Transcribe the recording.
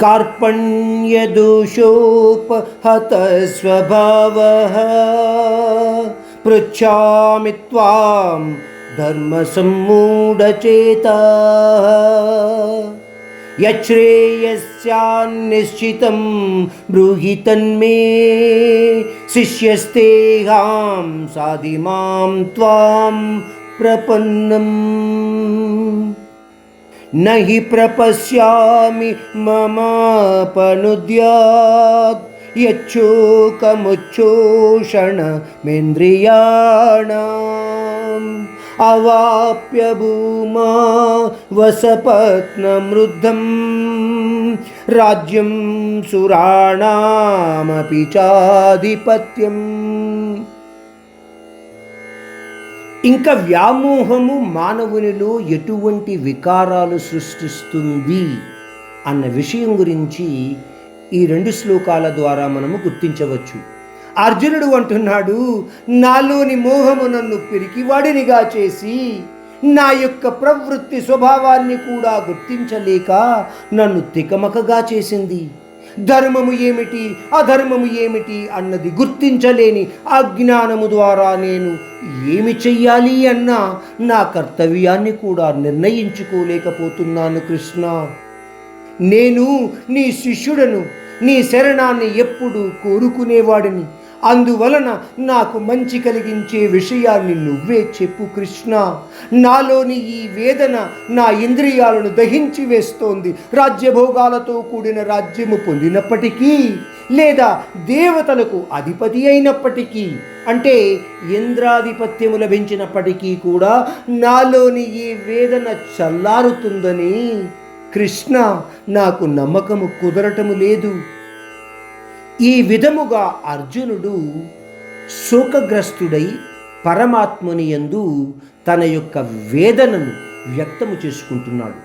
कार्पण्यदोषोपहतस्वभावः पृच्छामि त्वां धर्मसम्मूढचेताः यच्छ्रेयस्यान्निश्चितं ब्रूहि तन्मे शिष्यस्तेहां साधिमां त्वां प्रपन्नम् न हि प्रपश्यामि ममापनुद्यात् यच्छोकमुच्छोषणमिन्द्रियाणाम् अवाप्य भूमा वसपत्नमृद्धं राज्यं सुराणामपि चाधिपत्यम्. ఇంకా వ్యామోహము మానవునిలో ఎటువంటి వికారాలు సృష్టిస్తుంది అన్న విషయం గురించి ఈ 2 శ్లోకాల ద్వారా మనము గుర్తించవచ్చు. అర్జునుడు అంటున్నాడు, నాలోని మోహము నన్ను పిరికివాడినిగా చేసి నా యొక్క ప్రవృత్తి స్వభావాన్ని కూడా గుర్తించలేక నన్ను తికమకగా చేసింది. ధర్మము ఏమిటి అధర్మము ఏమిటి అన్నది గుర్తించలేని అజ్ఞానము ద్వారా నేను ఏమి చెయ్యాలి అన్న నా కర్తవ్యాన్ని కూడా నిర్ణయించుకోలేకపోతున్నాను కృష్ణ. నేను నీ శిష్యుడను, నీ శరణాన్ని ఎప్పుడు కోరుకునేవాడిని. అందువలన నాకు మంచి కలిగించే విషయాన్ని నువ్వే చెప్పు కృష్ణ. నాలోని ఈ వేదన నా ఇంద్రియాలను దహించి వేస్తోంది. రాజ్యభోగాలతో కూడిన రాజ్యము పొందినప్పటికీ, లేదా దేవతలకు అధిపతి అయినప్పటికీ, అంటే ఇంద్రాధిపత్యము లభించినప్పటికీ కూడా నాలోని ఈ వేదన చల్లారుతుందని కృష్ణ నాకు నమ్మకము కుదరటము లేదు. ఈ విధముగా అర్జునుడు శోకగ్రస్తుడై పరమాత్ముని యందు తన యొక్క వేదనను వ్యక్తము చేసుకుంటున్నాడు.